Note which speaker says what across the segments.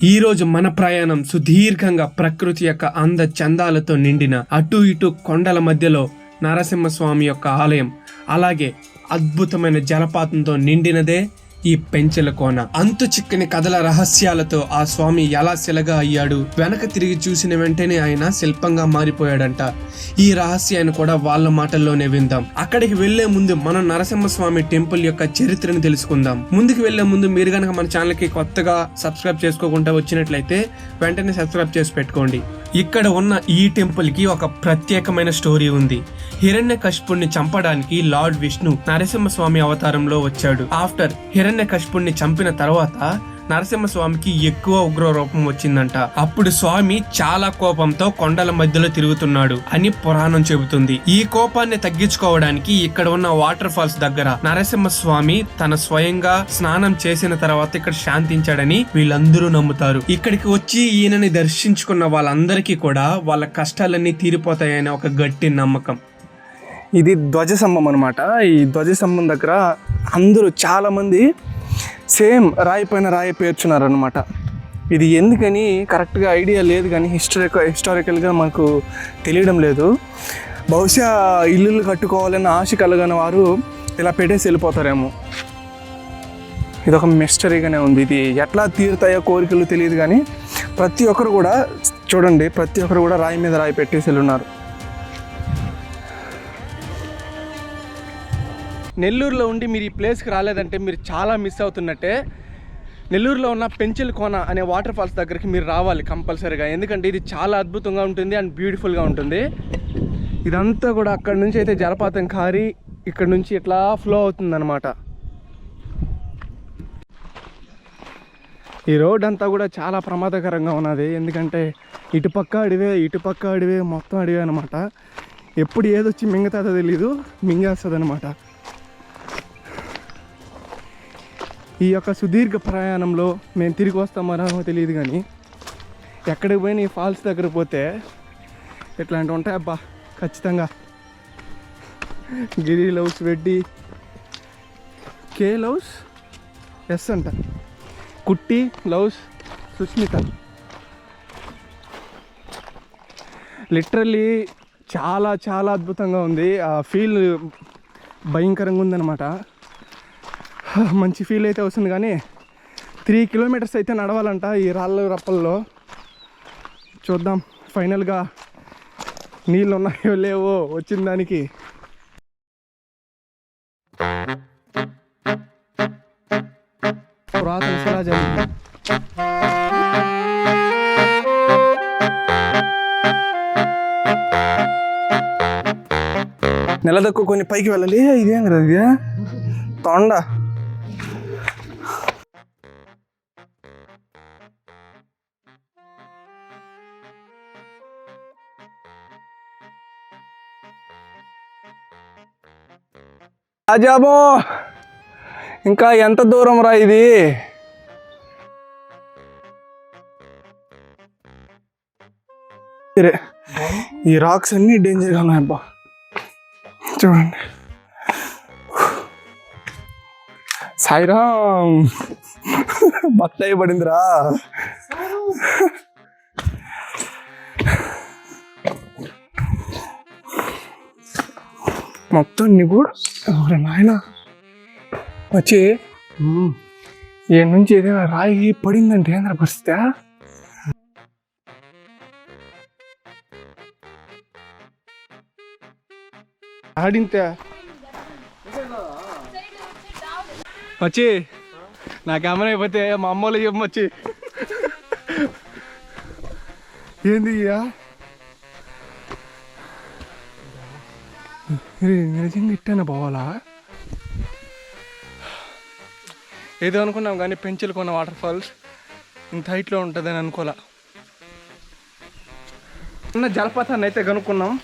Speaker 1: ఈ రోజు మన ప్రయాణం సుదీర్ఘంగా ప్రకృతి యొక్క అంద చందాలతో నిండిన అటు ఇటు కొండల మధ్యలో నరసింహస్వామి యొక్క ఆలయం, అలాగే అద్భుతమైన జలపాతంతో నిండినదే ఈ పెంచెల కోన. అంతు చిక్కని కథల రహస్యాలతో ఆ స్వామి ఎలా శిలగా అయ్యాడు, వెనక తిరిగి చూసిన వెంటనే ఆయన శిల్పంగా మారిపోయాడంట. ఈ రహస్యాన్ని కూడా వాళ్ళ మాటల్లోనే విందాం. అక్కడికి వెళ్లే ముందు మనం నరసింహస్వామి టెంపుల్ యొక్క చరిత్రను తెలుసుకుందాం. ముందుకు వెళ్లే ముందు మీరు గనక మన ఛానల్ కి కొత్తగా సబ్స్క్రైబ్ చేసుకోకుండా వచ్చినట్లయితే వెంటనే సబ్స్క్రైబ్ చేసి పెట్టుకోండి. ఇక్కడ ఉన్న ఈ టెంపుల్ కి ఒక ప్రత్యేకమైన స్టోరీ ఉంది. హిరణ్యకశిపుణ్ణి చంపడానికి లార్డ్ విష్ణు నరసింహస్వామి అవతారంలో వచ్చాడు. ఆఫ్టర్ హిరణ్యకశిపుణ్ణి చంపిన తర్వాత నరసింహస్వామికి ఎక్కువ ఉగ్ర రూపం వచ్చిందంట. అప్పుడు స్వామి చాలా కోపంతో కొండల మధ్యలో తిరుగుతున్నాడు అని పురాణం చెబుతుంది. ఈ కోపాన్ని తగ్గించుకోవడానికి ఇక్కడ ఉన్న వాటర్ ఫాల్స్ దగ్గర నరసింహస్వామి తన స్వయంగా స్నానం చేసిన తర్వాత ఇక్కడ శాంతించాడని వీళ్ళందరూ నమ్ముతారు. ఇక్కడికి వచ్చి ఈయనని దర్శించుకున్న వాళ్ళందరికీ కూడా వాళ్ళ కష్టాలన్నీ తీరిపోతాయని ఒక గట్టి నమ్మకం.
Speaker 2: ఇది ధ్వజస్తంభం అనమాట. ఈ ధ్వజస్తంభం దగ్గర అందరూ చాలామంది సేమ్ రాయి పైన రాయి పేర్చున్నారనమాట. ఇది ఎందుకని కరెక్ట్గా ఐడియా లేదు, కానీ హిస్టారికల్గా మనకు తెలియడం లేదు. బహుశా ఇల్లులు కట్టుకోవాలన్న ఆశ కలగని వారు ఇలా పెట్టేసి వెళ్ళిపోతారేమో. ఇది ఒక మిస్టరీగానే ఉంది. ఇది ఎట్లా తీరుతాయో కోరికలు తెలియదు, కానీ ప్రతి ఒక్కరు కూడా చూడండి, ప్రతి ఒక్కరు కూడా రాయి మీద రాయి పెట్టేసి వెళ్ళున్నారు. నెల్లూరులో ఉండి మీరు ఈ ప్లేస్కి రాలేదంటే మీరు చాలా మిస్ అవుతున్నట్టే. నెల్లూరులో ఉన్న పెంచెల కోన అనే వాటర్ ఫాల్స్ దగ్గరికి మీరు రావాలి కంపల్సరీగా, ఎందుకంటే ఇది చాలా అద్భుతంగా ఉంటుంది అండ్ బ్యూటిఫుల్గా ఉంటుంది. ఇదంతా కూడా అక్కడ నుంచి అయితే జలపాతం కారి ఇక్కడ నుంచి ఇట్లా ఫ్లో అవుతుందన్నమాట. ఈ రోడ్ అంతా కూడా చాలా ప్రమాదకరంగా ఉన్నది, ఎందుకంటే ఇటుపక్క అడివే మొత్తం అడివే అనమాట. ఎప్పుడు ఏదొచ్చి మింగతాదో తెలీదు, మింగేస్తుంది అనమాట. ఈ యొక్క సుదీర్ఘ ప్రయాణంలో మేము తిరిగి వస్తామో తెలియదు, కానీ ఎక్కడికి పోయిన ఈ ఫాల్స్ దగ్గర పోతే ఇట్లాంటివి ఉంటాయి అబ్బా ఖచ్చితంగా. గిరి లవ్స్ రెడ్డి, కే లవ్స్ ఎస్ అంట, కుట్టి లవ్స్ సుస్మిత. లిటరల్లీ చాలా చాలా అద్భుతంగా ఉంది. ఆ ఫీల్ భయంకరంగా ఉందన్నమాట. మంచి ఫీల్ అయితే వస్తుంది, కానీ 3 కిలోమీటర్స్ అయితే నడవాలంట ఈ రాళ్ళ రప్పల్లో. చూద్దాం ఫైనల్గా నీళ్ళు ఉన్నాయో లేవో వచ్చిన దానికి. పురాతన స్వరాజ్యం. నెలదక్కు కొన్ని పైకి వెళ్ళాలి. ఇదేం కదా ఇది తొండ. రాజాబో ఇంకా ఎంత దూరం రా ఇది? ఈ రాక్స్ అన్ని డేంజర్గా ఉన్నాయబ్బా. చూడండి, సాయిరామ్ బత్తాయి పడిందిరా. మొత్తం కూడా నాయన వచ్చి ఏ నుంచి ఏదైనా రాయి పడిందంటే ఏంద్ర పరిస్థితి? ఆడింతే వచ్చి నా కెమెరా అయిపోతే మా అమ్మ వాళ్ళు చెప్పమొచ్చి ఏంది నిజంగా ఇట్టానా పోవాలా? ఏదో అనుకున్నాం, కానీ పెంచెల కోన వాటర్ ఫాల్స్ ఇంత హైట్లో ఉంటుందని అనుకోలే. ఉన్న జలపాతాన్ని అయితే కనుక్కున్నాం.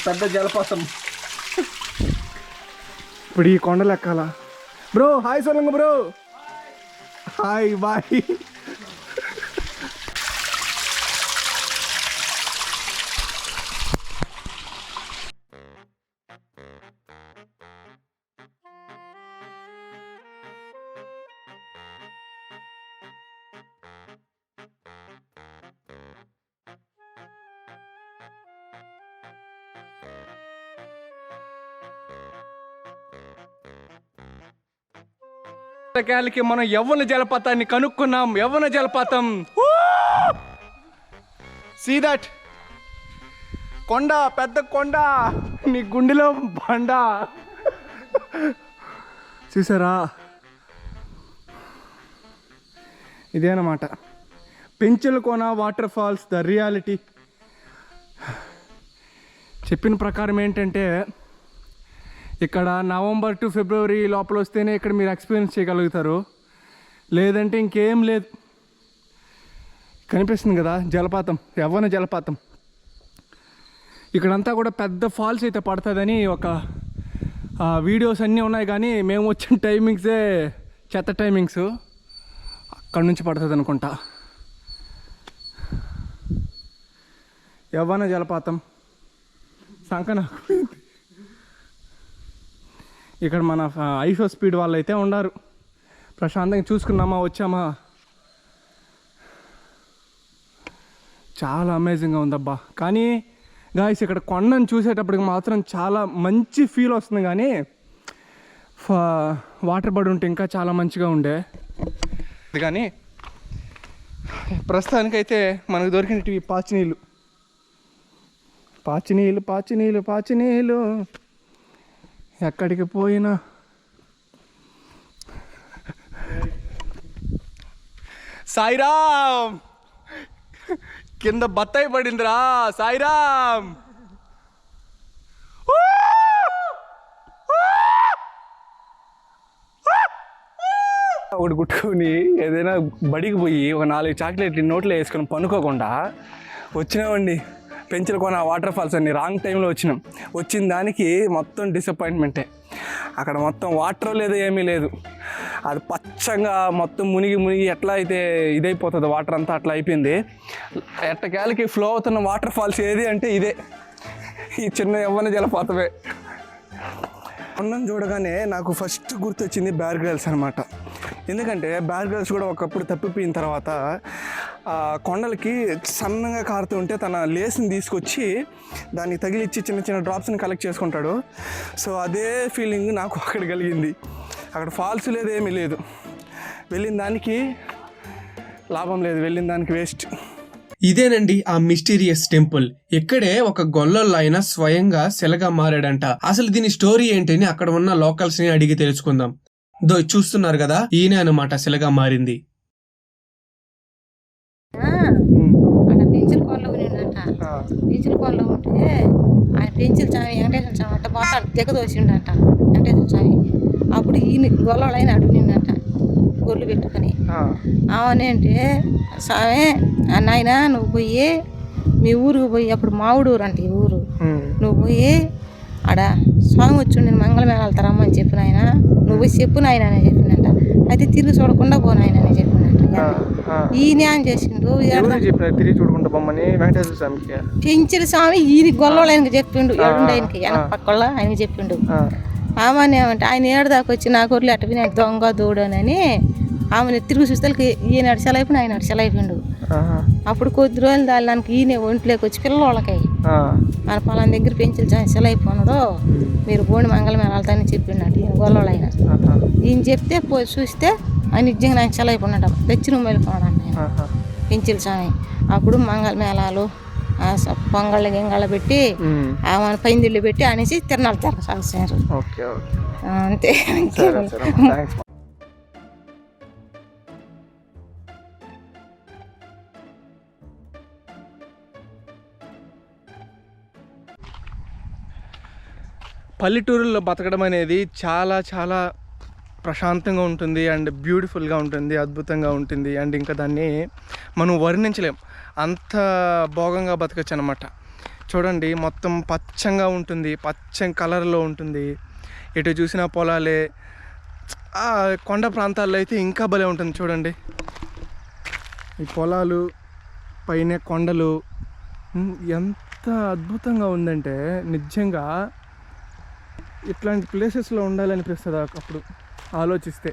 Speaker 2: పెద్ద జలపాతం. ఇప్పుడు ఈ కొండలు ఎక్కాల. Bro hi Solang bro, hi bye. ఎట్టకేలకి మనం యవ్వన జలపాతాన్ని కనుక్కున్నాం. యవ్వన జలపాతం. సీ దట్ కొండ, పెద్ద కొండ, నీ గుండెలో బండ. చూసారా, ఇదేనమాట Penchalakona waterfalls the reality. చెప్పిన ప్రకారం ఏంటంటే ఇక్కడ నవంబర్ టు ఫిబ్రవరి లోపల వస్తేనే ఇక్కడ మీరు ఎక్స్పీరియన్స్ చేయగలుగుతారు, లేదంటే ఇంకేం లేదు. కనిపిస్తుంది కదా జలపాతం, యవ్వన జలపాతం. ఇక్కడంతా కూడా పెద్ద ఫాల్స్ అయితే పడుతుందని ఒక వీడియోస్ అన్నీ ఉన్నాయి, కానీ మేము వచ్చిన టైమింగ్సే చెత్త టైమింగ్స్. అక్కడ నుంచి పడుతుంది అనుకుంటా యవ్వన జలపాతం. సంకన ఇక్కడ మన ఐషో స్పీడ్ వాళ్ళు అయితే ఉన్నారు. ప్రశాంతంగా చూసుకున్నామా, వచ్చామా. చాలా అమేజింగ్గా ఉందబ్బా. కానీ గాయస్ ఇక్కడ కొండను చూసేటప్పటికి మాత్రం చాలా మంచి ఫీల్ వస్తుంది, కానీ వాటర్ పడి ఉంటే ఇంకా చాలా మంచిగా ఉండే. కానీ ప్రస్తుతానికైతే మనకు దొరికినవి పాచినీళ్ళు. పాచినీళ్ళు పాచినీళ్ళు పాచినీళ్ళు ఎక్కడికి పోయినా. సాయిరామ్, కింద బత్తాయి పడిందిరా సాయిరామ్. ఒకటి గుట్టుకొని ఏదైనా బడికి పోయి ఒక 4 చాక్లెట్లు నోట్లో వేసుకొని పనుకోకుండా వచ్చినామండి. పెంచలకోన వాటర్ ఫాల్స్ అన్ని రాంగ్ టైంలో వచ్చినాం. వచ్చిన దానికి మొత్తం డిసప్పాయింట్మెంటే. అక్కడ మొత్తం వాటర్ లేదు, ఏమీ లేదు. అది పచ్చగా మొత్తం మునిగి మునిగి ఎట్లా అయితే ఇదైపోతుంది వాటర్ అంతా, అట్లా అయిపోయింది. ఎట్టకేలకి ఫ్లో అవుతున్న వాటర్ ఫాల్స్ ఏది అంటే ఇదే, ఈ చిన్న యవ్వన జలపాతమే. కొండను చూడగానే నాకు ఫస్ట్ గుర్తొచ్చింది బేర్ గ్రిల్స్ అనమాట. ఎందుకంటే బేర్ గ్రిల్స్ కూడా ఒకప్పుడు తప్పిపోయిన తర్వాత కొండలకి సన్నగా కారుతూ ఉంటే తన లేస్ని తీసుకొచ్చి దాన్ని తగిలిచ్చి చిన్న చిన్న డ్రాప్స్ని కలెక్ట్ చేసుకుంటాడు. సో అదే ఫీలింగ్ నాకు అక్కడ కలిగింది. అక్కడ ఫాల్స్ లేదు, ఏమీ లేదు. వెళ్ళిన దానికి లాభం లేదు, వెళ్ళిన దానికి వేస్ట్.
Speaker 1: ఇదేనండి ఆ మిస్టీరియస్ టెంపుల్. ఇక్కడే ఒక గొల్లలో ఆయన స్వయంగా శిలగా మారాడంట. అసలు దీని స్టోరీ ఏంటని అక్కడ ఉన్న లోకల్స్ ని అడిగి తెలుసుకుందాం. చూస్తున్నారు కదా, ఈయన అనమాట శిలగా మారింది.
Speaker 3: పెంచుల కోళ్ళ ఉంటే ఆయన పెంచుల స్వామి వెంకటేశ్వర స్వామి అంట బాగా దిగదోసిండట వెంకటేశ్వర స్వామి. అప్పుడు ఈయన గొల్లలు అయిన అడిగినిండట గొర్రెలు పెట్టుకుని. అవనేంటే స్వామి నాయన నువ్వు పోయి మీ ఊరికి పోయి, అప్పుడు మావుడు ఊరు అంటే ఈ ఊరు, నువ్వు పోయి ఆడ స్వామి వచ్చి నేను మంగళమేళాలు తరమ్మని చెప్పిన ఆయన, నువ్వు పోయి చెప్పు నాయన అని చెప్పిందంట. అయితే తిరిగి చూడకుండా పోనాయన అని చెప్పినట్ట. ఈయన ఏం చేసిండు, పెంచిన స్వామి ఈయన గొల్లవాళ్ళు ఆయనకి చెప్పిండు, ఏడుండి ఆయనకి వెనక పక్కల ఆయనకి చెప్పిండు. ఆమెను ఏమంటే ఆయన ఏడు దాకా వచ్చి నా కొర్లు ఎట్టపోయిన దొంగ దూడనని ఆమెను తిరుగు చూస్తలకి ఈయన అడిసెలైపోయిన ఆయన అడిసెలైపోయిండు. అప్పుడు కొద్ది రోజులు దానికి ఈయన ఒంట్లోకి వచ్చి పిల్లలకి ఆయన పలానా దగ్గర పెంచులు సెలైపోయినాడు, మీరు బోండి మంగళమేళాలని చెప్పిండట ఈయన గొల్లవాళ్ళు ఆయన. ఈయన చెప్తే పోయి చూస్తే ఆయన నిజంగా ఆయన సెలైపోయినాడు, దక్షిణం వెళ్ళిపోయాడు ఆయన పెంచుల స్వామి. అప్పుడు మంగళమేళాలు పొంగళ్ళు గింగళ్ళు పెట్టి ఆమె పైందిళ్ళు పెట్టి అనేసి తిరణాలు తెరసారు. అంతే.
Speaker 2: పల్లెటూరులో బతకడం అనేది చాలా చాలా ప్రశాంతంగా ఉంటుంది అండ్ బ్యూటిఫుల్గా ఉంటుంది, అద్భుతంగా ఉంటుంది. అండ్ ఇంకా దాన్ని మనం వర్ణించలేం, అంత భోగంగా బతకచ్చు అనమాట. చూడండి మొత్తం పచ్చంగా ఉంటుంది, పచ్చని కలర్లో ఉంటుంది. ఎటు చూసినా పొలాలే. కొండ ప్రాంతాల్లో అయితే ఇంకా భలే ఉంటుంది. చూడండి ఈ పొలాలు, పైన కొండలు, ఎంత అద్భుతంగా ఉందంటే నిజంగా ఇట్లాంటి ప్లేసెస్లో ఉండాలనిపిస్తుంది అప్పుడు ఆలోచిస్తే.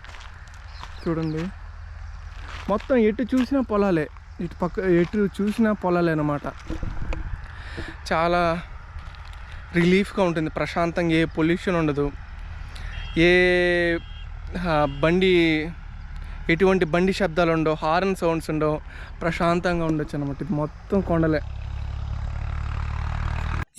Speaker 2: చూడండి మొత్తం ఎటు చూసినా పొలాలే, ఎటు చూసినా పొలాలే అన్నమాట. చాలా రిలీఫ్గా ఉంటుంది, ప్రశాంతంగా, ఏ పొల్యూషన్ ఉండదు, ఏ ఎటువంటి బండి శబ్దాలు ఉండవు, హార్న్ సౌండ్స్ ఉండవు, ప్రశాంతంగా ఉండొచ్చు అనమాట. ఇది మొత్తం కొండలే.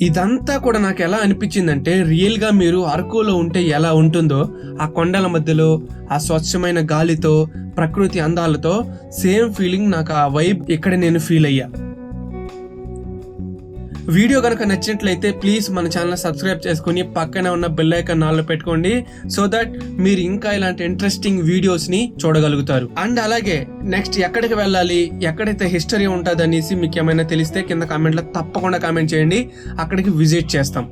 Speaker 1: ఇదంతా కూడా నాకు ఎలా అనిపించిందంటే, రియల్ గా మీరు అరకులో ఉంటే ఎలా ఉంటుందో ఆ కొండల మధ్యలో ఆ స్వచ్ఛమైన గాలితో ప్రకృతి అందాలతో సేమ్ ఫీలింగ్ నాకు ఆ వైబ్ ఇక్కడ నేను ఫీల్ అయ్యా. వీడియో కనుక నచ్చినట్లయితే ప్లీజ్ మన ఛానల్ సబ్స్క్రైబ్ చేసుకుని పక్కనే ఉన్న బెల్ ఐకాన్ ఆన్లో పెట్టుకోండి, సో దట్ మీరు ఇంకా ఇలాంటి ఇంట్రెస్టింగ్ వీడియోస్ ని చూడగలుగుతారు. అండ్ అలాగే నెక్స్ట్ ఎక్కడికి వెళ్ళాలి, ఎక్కడైతే హిస్టరీ ఉంటుంది అనేసి మీకు ఏమైనా తెలిస్తే కింద కామెంట్లో తప్పకుండా కామెంట్ చేయండి, అక్కడికి విజిట్ చేస్తాం.